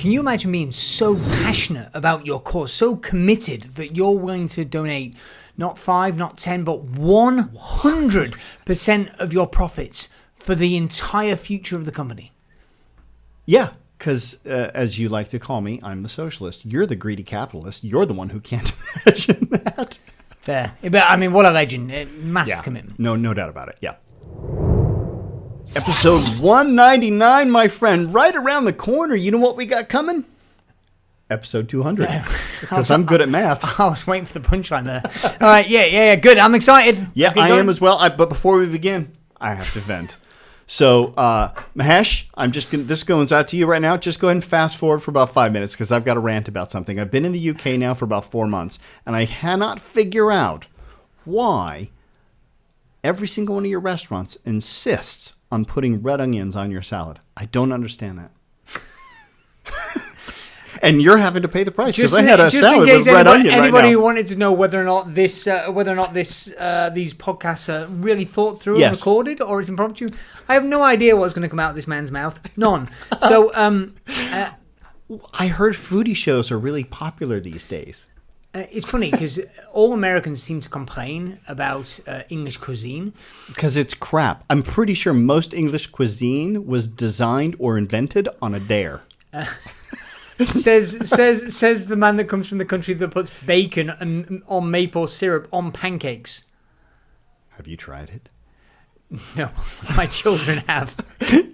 Can you imagine being so passionate about your cause, so committed that you're willing to donate not 5, not 10, but 100% of your profits for the entire future of the company? Yeah, because as you like to call me, I'm the socialist. You're the greedy capitalist. You're the one who can't imagine that. Fair. But I mean, what a legend. Massive commitment. No doubt about it. Yeah. Episode 199, my friend, right around the corner. You know what we got coming? Episode 200. Because I'm good at maths. I was waiting for the punchline there. All right, yeah, good. I'm excited. Yeah, I am as well. But before we begin, I have to vent. So, Mahesh, this goes out to you right now. Just go ahead and fast forward for about 5 minutes because I've got to rant about something. I've been in the UK now for about 4 months, and I cannot figure out why every single one of your restaurants insists on putting red onions on your salad. I don't understand that. And you're having to pay the price because I had a salad with red onion right now. Anybody who wanted to know whether or not these podcasts are really thought through and recorded or it's impromptu, I have no idea what's going to come out of this man's mouth. None. So, I heard foodie shows are really popular these days. It's funny because all Americans seem to complain about English cuisine. Because it's crap. I'm pretty sure most English cuisine was designed or invented on a dare. Says the man that comes from the country that puts bacon on maple syrup on pancakes. Have you tried it? No, my children have.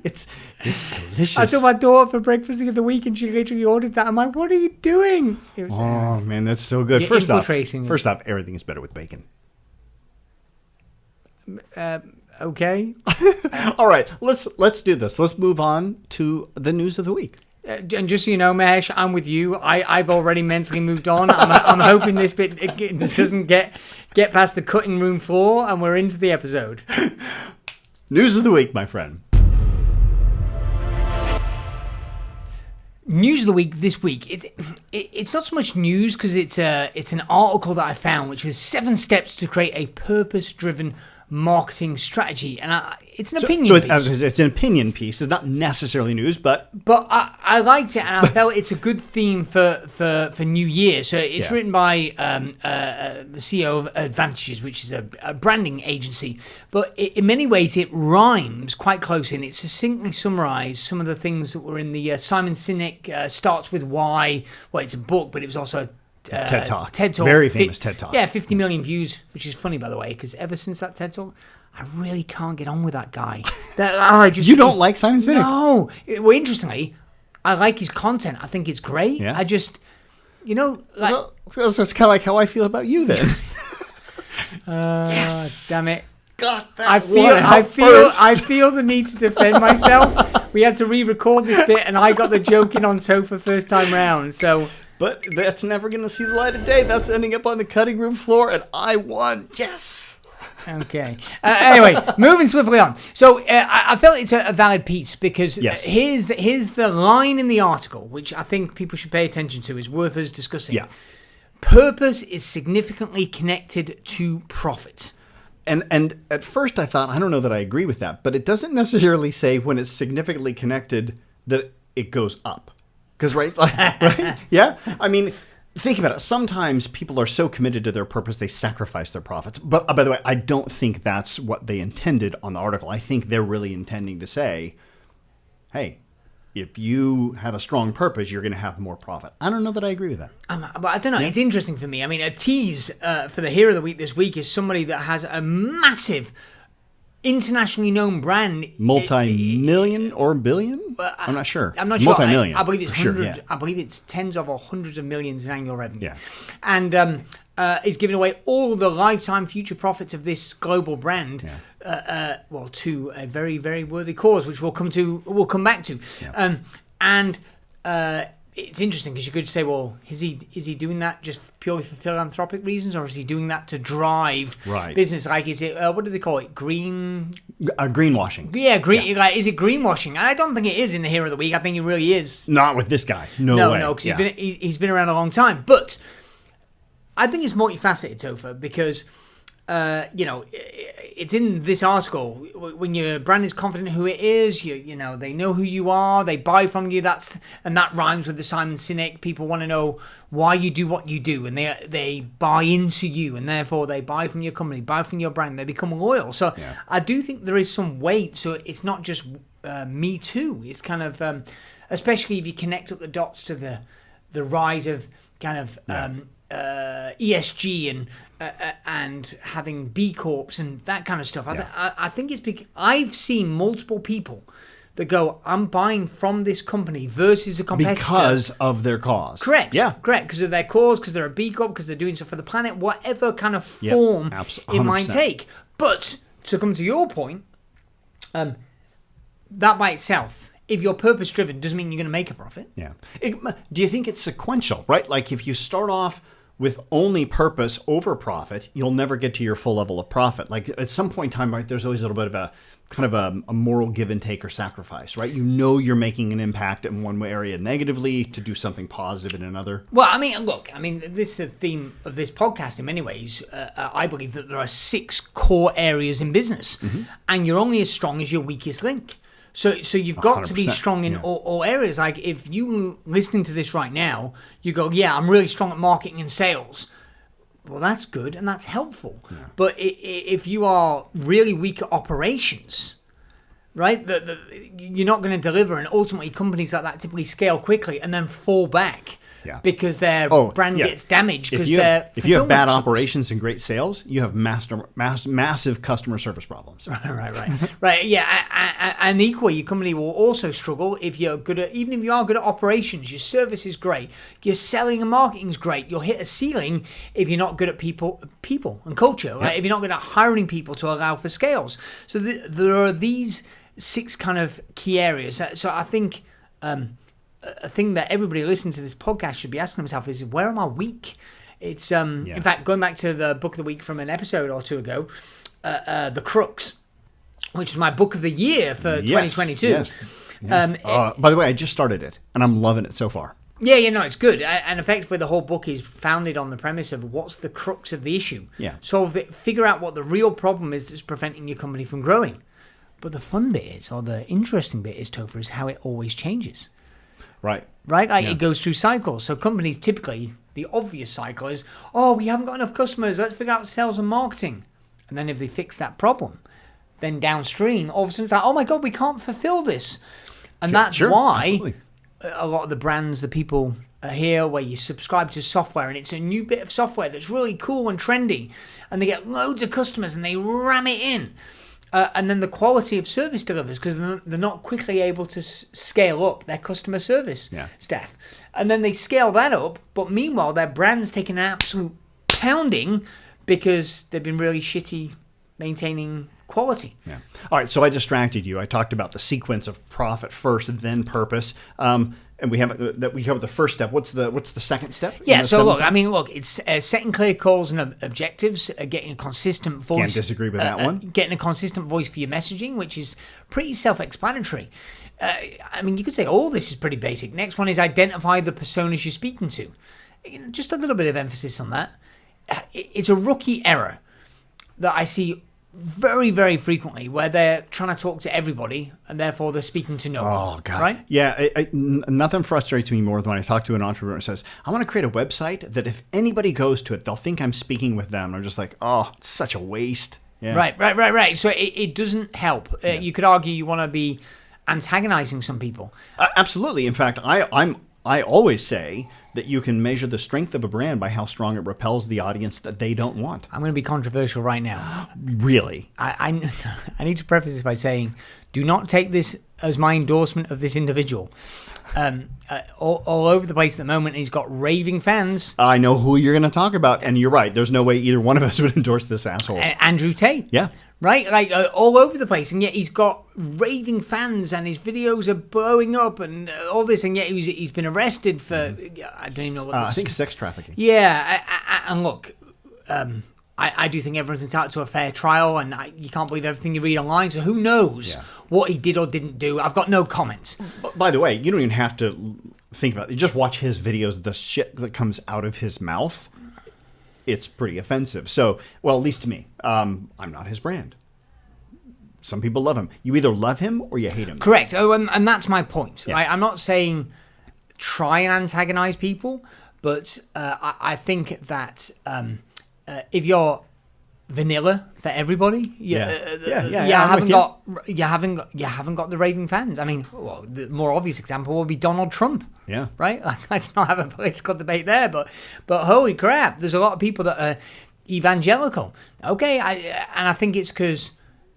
It's delicious. I took my daughter for breakfast the other week and she literally ordered that. I'm like, what are you doing? Oh, man, that's so good. First off, everything is better with bacon. Okay. All right, let's do this. Let's move on to the news of the week. And just so you know, Mahesh, I'm with you. I've already mentally moved on. I'm hoping this bit doesn't get past the cutting room floor, and we're into the episode. News of the week, my friend. News of the week this week. It's not so much news because it's an article that I found, which was 7 steps to create a purpose-driven marketing strategy, and it's an opinion piece. It's an opinion piece. It's not necessarily news, but I liked it, and I felt it's a good theme for New Year. So it's written by the CEO of Advantages, which is a branding agency, but in many ways it rhymes quite close, and it succinctly summarized some of the things that were in the Simon Sinek Starts With Why. Well, it's a book, but it was also TED Talk. Very famous TED Talk. Yeah, 50 million views, which is funny, by the way, because ever since that TED Talk, I really can't get on with that guy. You don't like Simon Sinek? No. Well, interestingly, I like his content. I think it's great. Yeah. I just, Well, that's kind of like how I feel about you then. Yes. Damn it. Got that I feel the need to defend myself. We had to re-record this bit, and I got the joke in on Topher first time round, so... But that's never going to see the light of day. That's ending up on the cutting room floor, and I won. Yes. Okay. Anyway, moving swiftly on. So I felt it's a valid piece because here's the line in the article, which I think people should pay attention to, is worth us discussing. Yeah. Purpose is significantly connected to profit. And at first I thought, I don't know that I agree with that, but it doesn't necessarily say when it's significantly connected that it goes up. Because, right? Yeah? I mean, think about it. Sometimes people are so committed to their purpose, they sacrifice their profits. But, by the way, I don't think that's what they intended on the article. I think they're really intending to say, hey, if you have a strong purpose, you're going to have more profit. I don't know that I agree with that. But I don't know. Yeah. It's interesting for me. I mean, a tease for the Hero of the Week this week is somebody that has a massive... internationally known brand, multi-million or billion? I'm not sure. I'm not sure. Multi-million. I believe it's hundreds. Sure, yeah. I believe it's tens of or hundreds of millions in annual revenue. Yeah, and is giving away all the lifetime future profits of this global brand, to a very, very worthy cause, which we'll come back to. Yeah. It's interesting because you could say, well, is he doing that just purely for philanthropic reasons, or is he doing that to drive business? Like, is it what do they call it? Greenwashing. Yeah, Like, is it greenwashing? And I don't think it is in the Hero of the Week. I think it really is. Not with this guy. No way. No, because he's been around a long time. But I think it's multifaceted, Topher, because it's in this article. When your brand is confident who it is, they know who you are, they buy from you. That rhymes with the Simon Sinek. People want to know why you do what you do, and they buy into you, and therefore they buy from your company, buy from your brand. They become loyal. So I do think there is some weight. So it's not just me too. It's kind of, especially if you connect up the dots to the rise of kind of ESG and having B Corps and that kind of stuff. I think it's big. I've seen multiple people that go, I'm buying from this company versus a competitor. Because of their cause. Correct. Yeah. Correct. Because of their cause, because they're a B Corp, because they're doing stuff for the planet, whatever kind of form it might take. But to come to your point, that by itself, if you're purpose driven, doesn't mean you're going to make a profit. Yeah. Do you think it's sequential, right? Like if you start off with only purpose over profit, you'll never get to your full level of profit. Like at some point in time, right, there's always a little bit of a kind of a moral give and take or sacrifice, right? You're making an impact in one area negatively to do something positive in another. Well, this is the theme of this podcast in many ways. I believe that there are 6 core areas in business, and you're only as strong as your weakest link. So you've got to be strong in all areas. Like if you listening to this right now, you go, I'm really strong at marketing and sales. Well, that's good and that's helpful. Yeah. But if you are really weak at operations, right, you're not going to deliver. And ultimately, companies like that typically scale quickly and then fall back. Yeah. Because their brand gets damaged. If you have bad operations and great sales, you have massive customer service problems. Right. Yeah, and equally, your company will also struggle if you're even if you are good at operations. Your service is great. Your selling and marketing is great. You'll hit a ceiling if you're not good at people and culture. Right? If you're not good at hiring people to allow for scales. So there are these 6 kind of key areas. So I think. A thing that everybody listening to this podcast should be asking themselves is, where am I weak? It's in fact, going back to the book of the week from an episode or 2 ago, The Crux, which is my book of the year for 2022. Yes. By the way, I just started it and I'm loving it so far. Yeah, it's good. And effectively, the whole book is founded on the premise of what's the crux of the issue. Yeah. Solve it, figure out what the real problem is that's preventing your company from growing. But the fun bit is, or the interesting bit is, Topher, is how it always changes. Right. It goes through cycles. So companies typically, the obvious cycle is, we haven't got enough customers, let's figure out sales and marketing. And then if they fix that problem, then downstream, all of a sudden it's like, oh my God, we can't fulfill this. And that's why absolutely. A lot of the brands, the people are here where you subscribe to software and it's a new bit of software that's really cool and trendy. And they get loads of customers and they ram it in. And then the quality of service delivers because they're not quickly able to scale up their customer service staff. And then they scale that up, but meanwhile, their brand's taking an absolute pounding because they've been really shitty maintaining quality. Yeah. All right, so I distracted you. I talked about the sequence of profit first and then purpose. And we have the first step. What's the second step? Yeah. So it's setting clear goals and objectives, getting a consistent voice. Can't disagree with that one. Getting a consistent voice for your messaging, which is pretty self-explanatory. You could say all this is pretty basic. Next one is identify the personas you're speaking to. Just a little bit of emphasis on that. It's a rookie error that I see very, very frequently where they're trying to talk to everybody and therefore they're speaking to no one. Oh, God. Right? Yeah. Nothing frustrates me more than when I talk to an entrepreneur and says, I want to create a website that if anybody goes to it, they'll think I'm speaking with them. I'm just like, it's such a waste. Yeah. Right. So it doesn't help. You could argue you want to be antagonizing some people. Absolutely. In fact, I always say that you can measure the strength of a brand by how strong it repels the audience that they don't want. I'm going to be controversial right now. Really? I need to preface this by saying, do not take this as my endorsement of this individual. All over the place at the moment, he's got raving fans. I know who you're going to talk about, and you're right. There's no way either one of us would endorse this asshole. Andrew Tate. Yeah. Right? All over the place, and yet he's got raving fans, and his videos are blowing up, and all this, and yet he's been arrested for, I don't even know what I think sex trafficking. Yeah, and look, I do think everyone's entitled to a fair trial, and you can't believe everything you read online, so who knows what he did or didn't do. I've got no comments. By the way, you don't even have to think about it. You just watch his videos, the shit that comes out of his mouth. it's pretty offensive. So, well, at least to me, I'm not his brand. Some people love him. You either love him or you hate him. Correct. Oh, and that's my point. Yeah. I'm not saying try and antagonize people, but I think that if you're vanilla for everybody, you haven't got the raving fans. I mean, well, the more obvious example would be Donald Trump. Yeah. Right. Like, let's not have a political debate there, but holy crap, there's a lot of people that are evangelical. Okay, I think it's because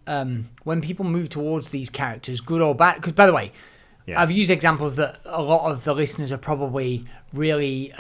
when people move towards these characters, good or bad. Because by the way, I've used examples that a lot of the listeners are probably really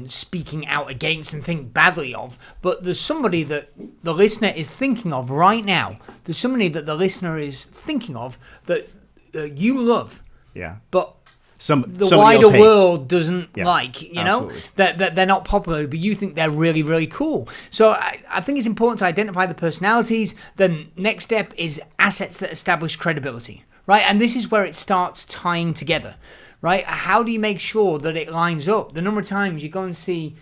speaking out against and think badly of. But there's somebody that the listener is thinking of right now. There's somebody that the listener is thinking of that you love. Yeah. But the somebody wider else hates. world doesn't like, you know, absolutely. that they're not popular, but you think they're really, really cool. So I think it's important to identify the personalities. The next step is assets that establish credibility. Right, and this is where it starts tying together, right? How do you make sure that it lines up? The number of times you go and see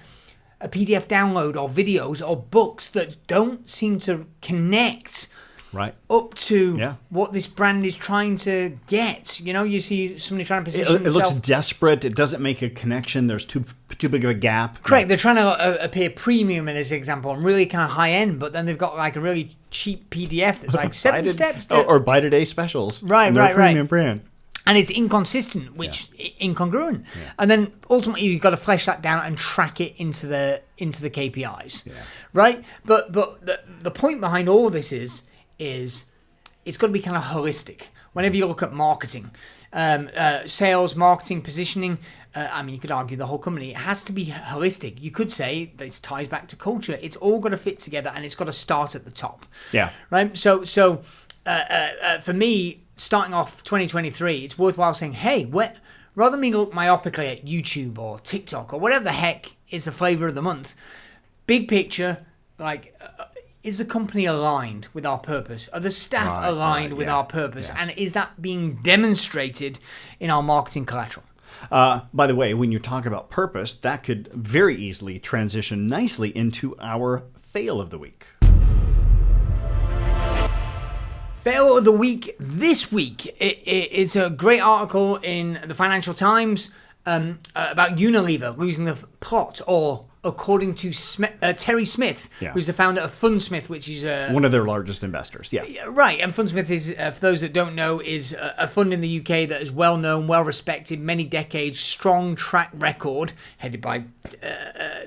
a PDF download or videos or books that don't seem to connect up to what this brand is trying to get. You know, you see somebody trying to position it looks desperate. It doesn't make a connection. There's too big of a gap. Correct. They're trying to appear premium in this example and really kind of high end, but then they've got like a really cheap PDF that's like 7 steps to... or buy today specials. Right. Premium brand. And it's inconsistent, which incongruent. Yeah. And then ultimately you've got to flesh that down and track it into the KPIs. Yeah. Right? But the point behind all this is it's got to be kind of holistic. Whenever you look at marketing, sales, marketing, positioning, I mean, you could argue the whole company, it has to be holistic. You could say that it ties back to culture. It's all got to fit together and it's got to start at the top. Yeah. Right? So for me, starting off 2023, it's worthwhile saying, hey, rather than me look myopically at YouTube or TikTok or whatever the heck is the flavor of the month, big picture, like... is the company aligned with our purpose? Are the staff aligned with our purpose? Yeah. And is that being demonstrated in our marketing collateral? By the way, when you talk about purpose, that could very easily transition nicely into our fail of the week. Fail of the week this week. It's a great article in the Financial Times about Unilever losing the plot, or according to Terry Smith, who's the founder of Fundsmith, which is one of their largest investors. Yeah, right. And Fundsmith is, for those that don't know, is a fund in the UK that is well known, well respected, many decades, strong track record, headed by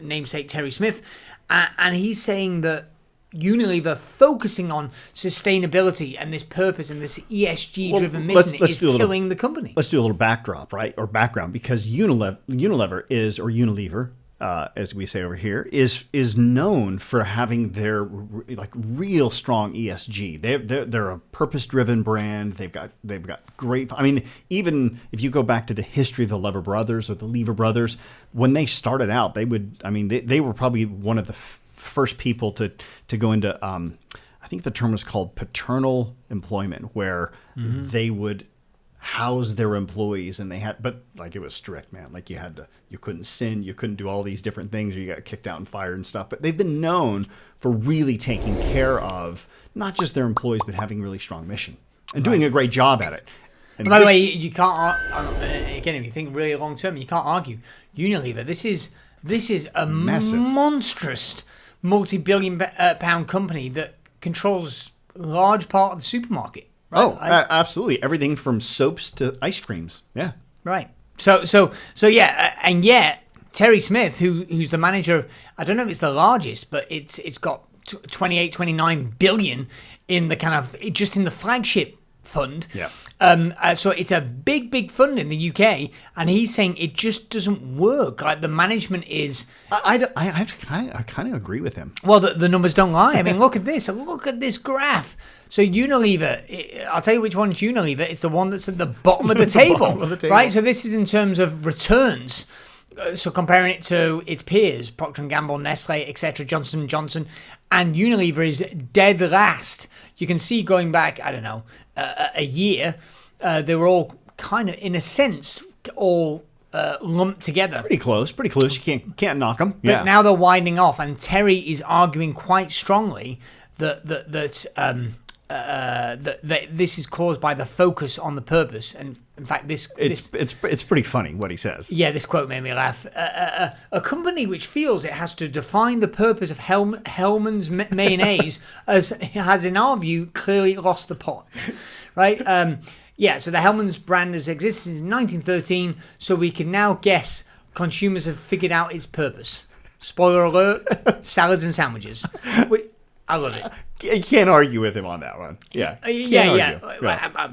namesake Terry Smith, and he's saying that Unilever focusing on sustainability and this purpose and this ESG-driven mission is killing the company. Let's do a little backdrop, right, or background, because Unilever is, or Unilever, as we say over here, is known for having their real strong ESG. They're a purpose-driven brand. They've got great. I mean, even if you go back to the history of the Lever brothers or the Lever brothers, when they started out, they were probably one of the first people to go into. I think the term was called paternal employment, where they would house their employees, and it was strict, man. Like you couldn't sin, you couldn't do all these different things, or you got kicked out and fired and stuff. But they've been known for really taking care of not just their employees, but having really strong mission and doing a great job at it. And by the way, you can't. Again, if you think really long term, you can't argue Unilever. This is a massive, monstrous, multi-billion pound company that controls a large part of the supermarket. Right? Oh, absolutely. Everything from soaps to ice creams. Yeah. Right. So yeah, and yet Terry Smith, who's the manager, I don't know if it's the largest, but it's got 29 billion in the kind of just in the flagship fund. Yeah. So it's a big fund in the UK, and he's saying it just doesn't work. Like the management is. I kind of agree with him. Well, the numbers don't lie. I mean, look at this. Look at this graph. So Unilever, I'll tell you which one's Unilever. It's the one that's at the bottom of the table, right? So this is in terms of returns. So comparing it to its peers, Procter & Gamble, Nestle, etc., Johnson & Johnson, and Unilever is dead last. You can see going back, I don't know, a year, they were all kind of, in a sense, all lumped together. Pretty close. You can't knock them. But now they're widening off, and Terry is arguing quite strongly that this is caused by the focus on the purpose. And in fact, it's pretty funny what he says. Yeah, this quote made me laugh. A company which feels it has to define the purpose of Hellmann's mayonnaise has, in our view, clearly lost the plot. Right? So the Hellmann's brand has existed since 1913, so we can now guess consumers have figured out its purpose. Spoiler alert, salads and sandwiches. I love it. You can't argue with him on that one. Yeah. By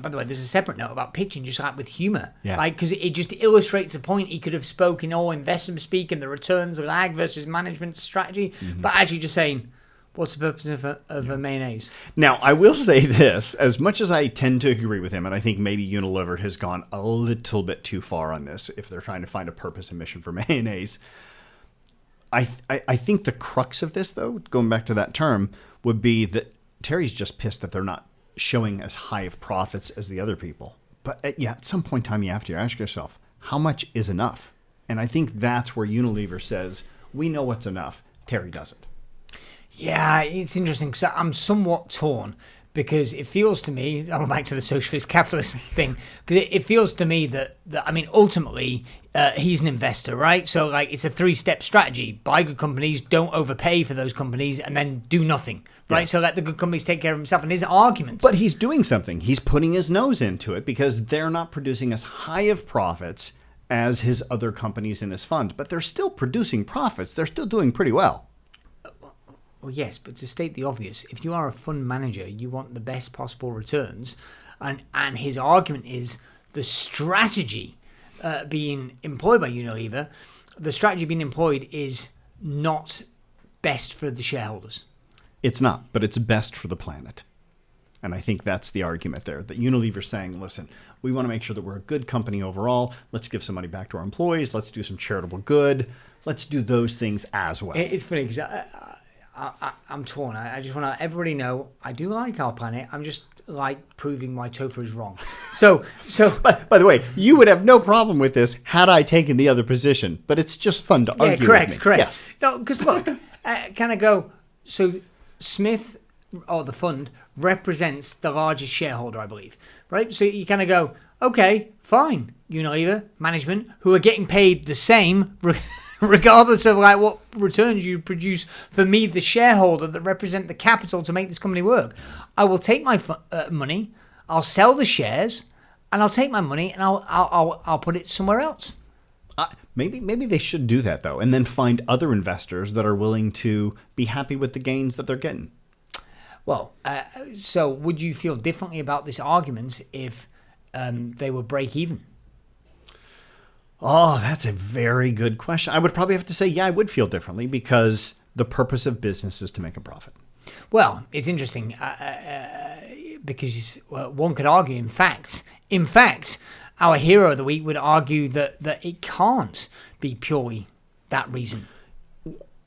the way, there's a separate note about pitching, just like with humor. Yeah. Like, because it just illustrates a point. He could have spoken all investment speak and the returns lag versus management strategy, but actually just saying, what's the purpose of a mayonnaise? Now, I will say this. As much as I tend to agree with him, and I think maybe Unilever has gone a little bit too far on this if they're trying to find a purpose and mission for mayonnaise, I think the crux of this, though, going back to that term, would be that Terry's just pissed that they're not showing as high of profits as the other people. But at some point in time, you have to ask yourself, how much is enough? And I think that's where Unilever says, we know what's enough. Terry doesn't. Yeah, it's interesting. So I'm somewhat torn because it feels to me, I'm back to the socialist capitalist thing, because it feels to me that ultimately he's an investor, right? So like it's a 3-step strategy. Buy good companies, don't overpay for those companies, and then do nothing, right? Yeah. So let the good companies take care of himself and his arguments. But he's doing something. He's putting his nose into it because they're not producing as high of profits as his other companies in his fund. But they're still producing profits. They're still doing pretty well. Well, yes, but to state the obvious, if you are a fund manager, you want the best possible returns. And his argument is the strategy being employed by Unilever, the strategy being employed is not best for the shareholders. It's not, but it's best for the planet. And I think that's the argument there, that Unilever's saying, listen, we want to make sure that we're a good company overall. Let's give some money back to our employees. Let's do some charitable good. Let's do those things as well. It's funny because I'm torn. I just want to everybody know I do like our planet. I'm just like proving my tofu is wrong. So. By the way, you would have no problem with this had I taken the other position, but it's just fun to argue. Correct. With me. Yes. No, because look, can I go? So Smith or the fund represents the largest shareholder, I believe, right? So you kind of go, okay, fine, Unilever management who are getting paid the same. Regardless of like what returns you produce for me, the shareholder that represent the capital to make this company work, I will take my money, I'll sell the shares, and I'll take my money and I'll put it somewhere else. Maybe they should do that though, and then find other investors that are willing to be happy with the gains that they're getting. Well, so would you feel differently about this argument if they were break even? Oh, that's a very good question. I would probably have to say, yeah, I would feel differently because the purpose of business is to make a profit. Well, it's interesting because one could argue, in fact, our hero of the week would argue that it can't be purely that reason.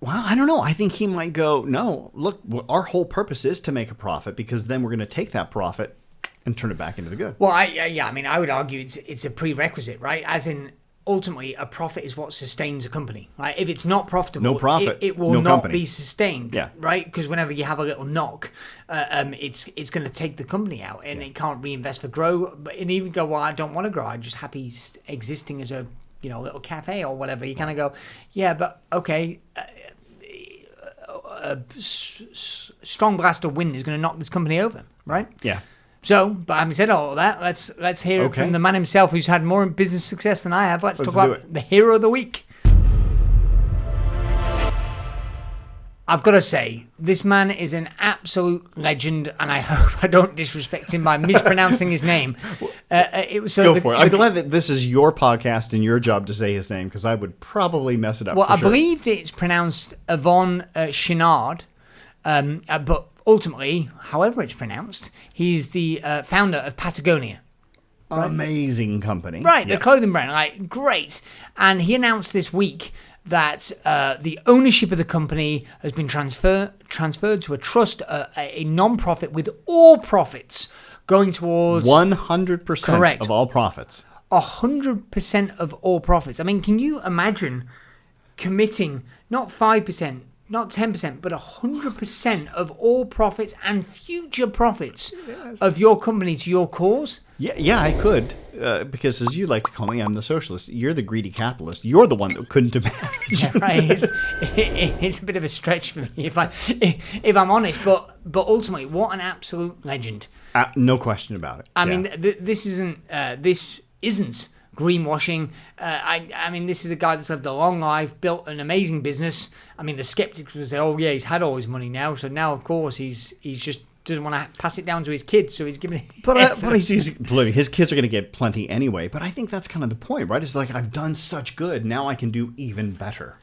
Well, I don't know. I think he might go, no, look, our whole purpose is to make a profit because then we're going to take that profit and turn it back into the good. Well, I would argue it's a prerequisite, right? As in, ultimately, a profit is what sustains a company. Right? If it's not profitable, no profit, it will not company. Be sustained. Yeah. Right? Because whenever you have a little knock, it's going to take the company out, and it can't reinvest for grow. And even go, well, I don't want to grow. I'm just happy existing as a little cafe or whatever. You kind of go, yeah, but okay. A strong blast of wind is going to knock this company over, right? Yeah. So, but having said all of that, let's hear it from the man himself who's had more business success than I have. Let's talk about the hero of the week. I've got to say, this man is an absolute legend, and I hope I don't disrespect him by mispronouncing his name. Go for it. I'm glad that this is your podcast and your job to say his name, because I would probably mess it up. Well, I believe it's pronounced Yvon Chouinard, but ultimately, however it's pronounced, he's the founder of Patagonia. Right? Amazing company. Right, the clothing brand. Great. And he announced this week that the ownership of the company has been transferred to a trust, a non-profit with all profits going towards 100% correct. Of all profits. 100% of all profits. I mean, can you imagine committing not 5%, not 10%, but 100% of all profits and future profits of your company to your cause? Yeah, I could. Because as you like to call me, I'm the socialist. You're the greedy capitalist. You're the one that couldn't imagine. Yeah, right. It's a bit of a stretch for me if I'm honest. But ultimately, what an absolute legend. No question about it. I mean, this isn't greenwashing. I mean, this is a guy that's lived a long life, built an amazing business. I mean, the skeptics would say, "Oh yeah, he's had all his money now, so now of course he's just doesn't want to pass it down to his kids, so he's giving it." But his kids are going to get plenty anyway. But I think that's kind of the point, right? It's like, I've done such good, now I can do even better.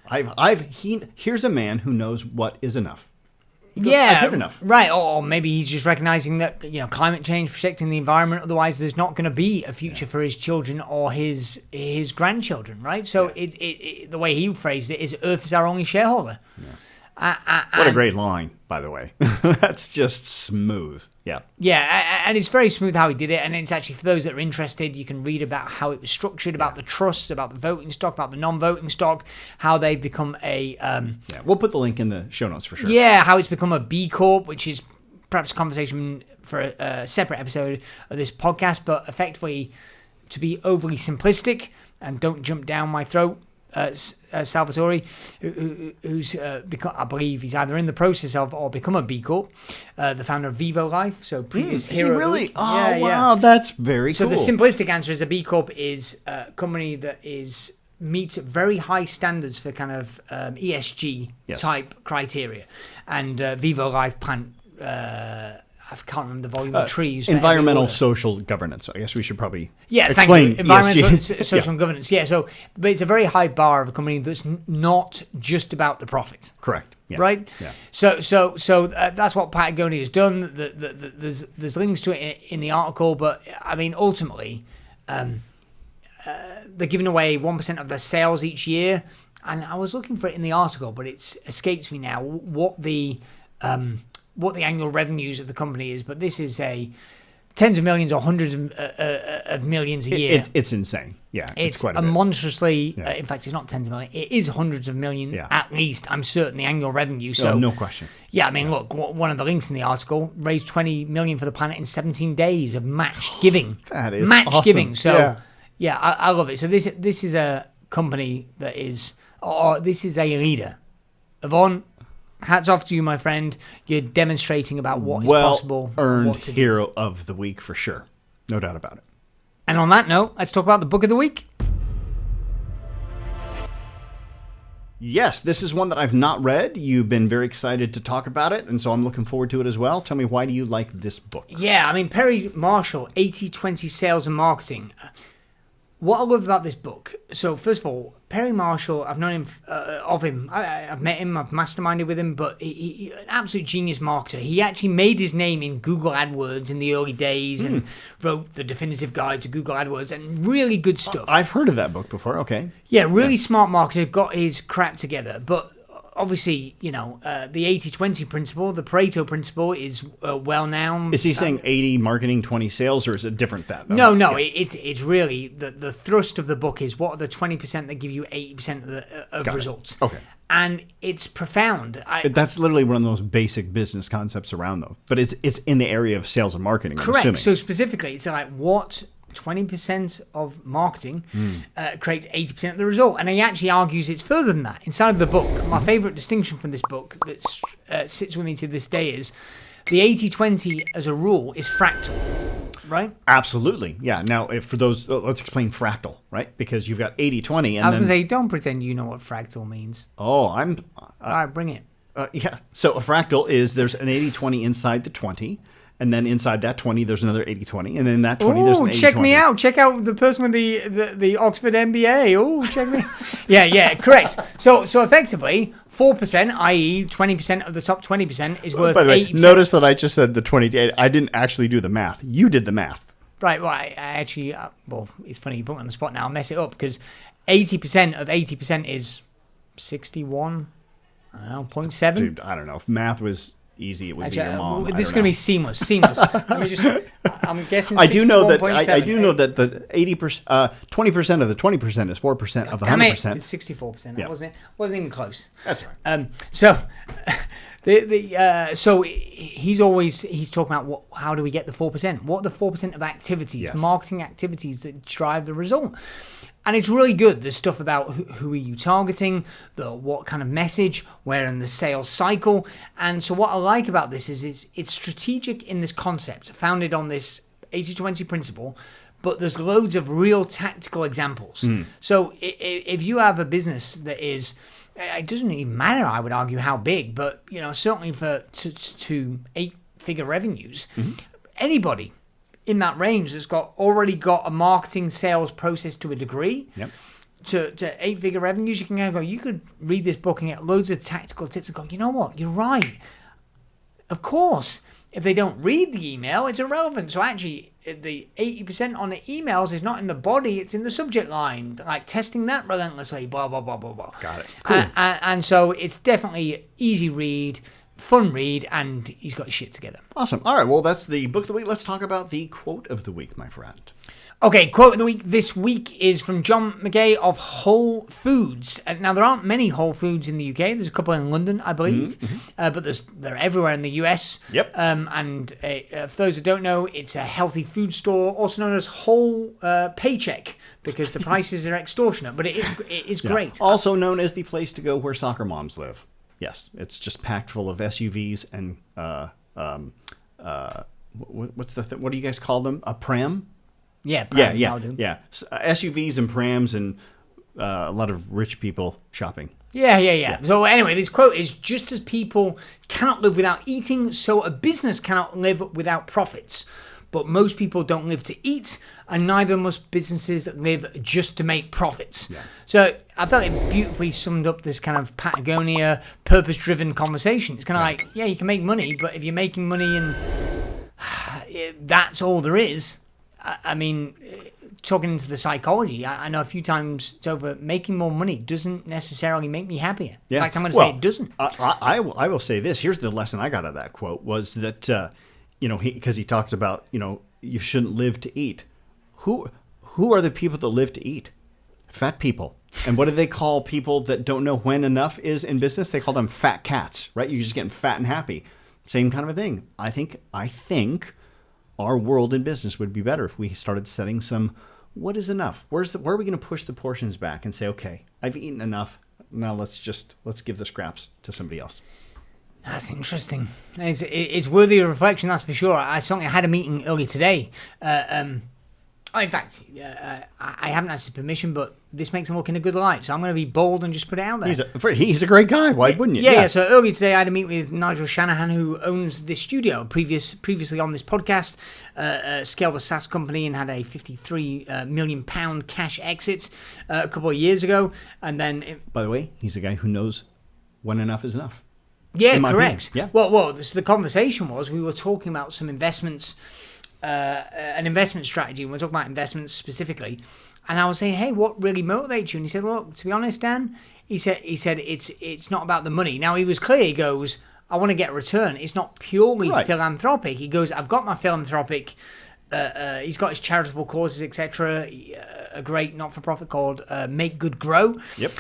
Here's a man who knows what is enough. He goes, I've hit enough. Right. Or maybe he's just recognizing that, climate change, protecting the environment, otherwise there's not going to be a future for his children or his grandchildren, right? So the way he phrased it is, Earth is our only shareholder. Yeah. What a great line, by the way. That's just smooth. Yeah. Yeah, and it's very smooth how he did it. And it's actually, for those that are interested, you can read about how it was structured, about the trusts, about the voting stock, about the non-voting stock, how they've become a... we'll put the link in the show notes for sure. Yeah, how it's become a B Corp, which is perhaps a conversation for a separate episode of this podcast. But effectively, to be overly simplistic, and don't jump down my throat, Salvatore, who's become, I believe he's either in the process of or become a B Corp, the founder of Vivo Life, so previous hero. Is he really? Oh, wow, that's very cool. So the simplistic answer is, a B Corp is a company that meets very high standards for kind of ESG type criteria, and Vivo Life plant. I can't remember the volume of trees. Environmental, social governance. I guess we should probably explain thank you. Environmental, ESG. social and governance. Yeah, but it's a very high bar of a company that's not just about the profit. Correct. Yeah. Right. Yeah. So that's what Patagonia has done. There's links to it in the article, but I mean, ultimately, they're giving away 1% of their sales each year, and I was looking for it in the article, but it's escaped me now what the annual revenues of the company is, but this is tens of millions or hundreds of millions a year. It's insane. Yeah, it's quite a bit. monstrously. In fact, it's not tens of millions. It is hundreds of millions at least. I'm certain the annual revenue. So no question. Yeah, I mean, look, one of the links in the article raised $20 million for the planet in 17 days of matched giving. That is matched awesome. giving. So I love it. So this is a company that is, or this is a leader. Yvonne, hats off to you, my friend. You're demonstrating about what is possible. Well-earned what to hero do. of the week for sure. No doubt about it. And on that note, let's talk about the book of the week. Yes, this is one that I've not read. You've been very excited to talk about it, and so I'm looking forward to it as well. Tell me, why do you like this book? Yeah, I mean, Perry Marshall, 80/20 Sales and Marketing. What I love about this book, so first of all, Perry Marshall, I've known him, I've met him, I've masterminded with him, but he an absolute genius marketer. He actually made his name in Google AdWords in the early days and wrote the definitive guide to Google AdWords, and really good stuff. I've heard of that book before, okay. Yeah, really smart marketer, got his crap together, but obviously, the 80/20 principle, the Pareto principle is well known. Is he saying 80 marketing, 20 sales, or is it different than that? No. It's really the thrust of the book is, what are the 20% that give you 80% of results? Okay. And it's profound. That's literally one of those basic business concepts around, though. But it's in the area of sales and marketing. Correct. I'm assuming. So specifically, it's like, what 20% of marketing creates 80% of the result. And he actually argues it's further than that. Inside of the book, my favorite distinction from this book that sits with me to this day is the 80/20 as a rule is fractal, right? Absolutely. Yeah. Now, for those, let's explain fractal, right? Because you've got 80/20. And I was going to say, don't pretend you know what fractal means. Oh, all right, bring it. Yeah. So a fractal is, there's an 80/20 inside the 20. And then inside that 20, there's another 80/20. And then that 20, there's an 80/20. Check me out. Check out the person with the Oxford MBA. Oh, check me. Yeah, correct. So effectively, 4%, i.e. 20% of the top 20% is worth 80%. By the way, notice that I just said the 20. I didn't actually do the math. You did the math. Right. Well, I actually, it's funny you put me on the spot now. I'll mess it up, because 80% of 80% is 61, 0.7. Dude, I don't know. If math was easy, it would be your mom. This is going to be seamless. Let me just, I'm guessing. I do know that. I 61.7. do know that the 80%, 20% of the 20% is 4% of the 100%. It's 64%. Yeah. That wasn't even close. That's right. So, so he's talking about how do we get the 4%? What are the 4% of activities, Yes. marketing activities that drive the result? And it's really good. There's stuff about who are you targeting, what kind of message, where in the sales cycle. And so what I like about this is it's strategic in this concept, founded on this 80-20 principle, but there's loads of real tactical examples. So if you have a business that is, it doesn't even matter, I would argue, how big, but certainly to 8-figure revenues, anybody in that range that's already got a marketing sales process to a degree, to 8-figure revenues, you can go, you could read this book and get loads of tactical tips and go, you know what, you're right. Of course, if they don't read the email, it's irrelevant. So actually, the 80% on the emails is not in the body, it's in the subject line, like testing that relentlessly, blah, blah, blah, blah, blah. Got it. Cool. And so it's definitely easy read, fun read, and he's got his shit together. Awesome. All right. Well, that's the book of the week. Let's talk about the quote of the week, my friend. Okay, quote of the week this week is from John McGay of Whole Foods. Now, there aren't many Whole Foods in the UK. There's a couple in London, I believe, but they're everywhere in the US. Yep. And for those who don't know, it's a healthy food store, also known as Whole Paycheck, because the prices are extortionate, but it is great. Also known as the place to go where soccer moms live. Yes, it's just packed full of SUVs and what's the what do you guys call them? A pram? Yeah. SUVs and prams and a lot of rich people shopping. Yeah. So anyway, this quote is, just as people cannot live without eating, so a business cannot live without profits. But most people don't live to eat, and neither must businesses live just to make profits. Yeah. So I felt it beautifully summed up this kind of Patagonia, purpose-driven conversation. It's kind of like, you can make money, but if you're making money and that's all there is, I mean, talking into the psychology, I know a few times it's over, making more money doesn't necessarily make me happier. Yeah. In fact, I'm going to say it doesn't. I will say this. Here's the lesson I got out of that quote was that, because he talks about, you shouldn't live to eat. Who are the people that live to eat? Fat people. And what do they call people that don't know when enough is in business? They call them fat cats, right? You're just getting fat and happy. Same kind of a thing. I think our world in business would be better if we started setting some, what is enough? Where are we going to push the portions back and say, okay, I've eaten enough. Now let's give the scraps to somebody else. That's interesting. It's worthy of reflection, that's for sure. I certainly had a meeting earlier today. In fact, I haven't asked his permission, but this makes him look in a good light. So I'm going to be bold and just put it out there. He's a great guy. Why wouldn't you? Yeah. So earlier today, I had a meeting with Nigel Shanahan, who owns this studio. Previously on this podcast, scaled a SaaS company and had a £53 million cash exit a couple of years ago. And then, by the way, he's a guy who knows when enough is enough. Yeah, correct. Yeah. Well, the conversation was, we were talking about some investments, an investment strategy, and we're talking about investments specifically. And I was saying, hey, what really motivates you? And he said, look, to be honest, Dan, he said it's not about the money. Now, he was clear. He goes, I want to get a return. It's not purely philanthropic. He goes, I've got my philanthropic. He's got his charitable causes, etc. A great not-for-profit called Make Good Grow. Yep.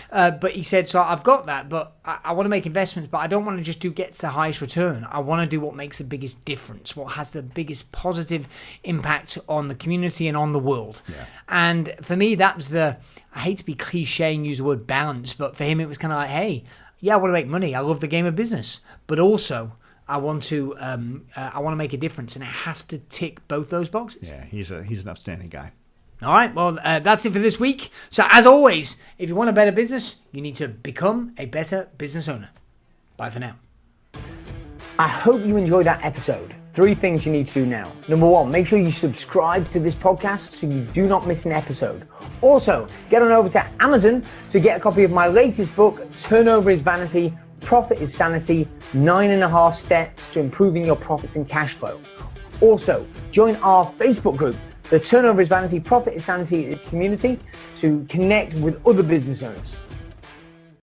But he said, so I've got that, but I want to make investments, but I don't want to just get the highest return. I want to do what makes the biggest difference, what has the biggest positive impact on the community and on the world. Yeah. And for me, that was I hate to be cliche and use the word balance, but for him, it was kind of like, hey, I want to make money. I love the game of business, but also I want to make a difference, and it has to tick both those boxes. Yeah, he's an outstanding guy. All right, well, that's it for this week. So as always, if you want a better business, you need to become a better business owner. Bye for now. I hope you enjoyed that episode. 3 things you need to do now. Number 1, make sure you subscribe to this podcast so you do not miss an episode. Also, get on over to Amazon to get a copy of my latest book, Turnover is Vanity, Profit is Sanity, 9.5 steps to improving your profits and cash flow. Also, join our Facebook group, the Turnover is Vanity, Profit is Sanity community, to connect with other business owners.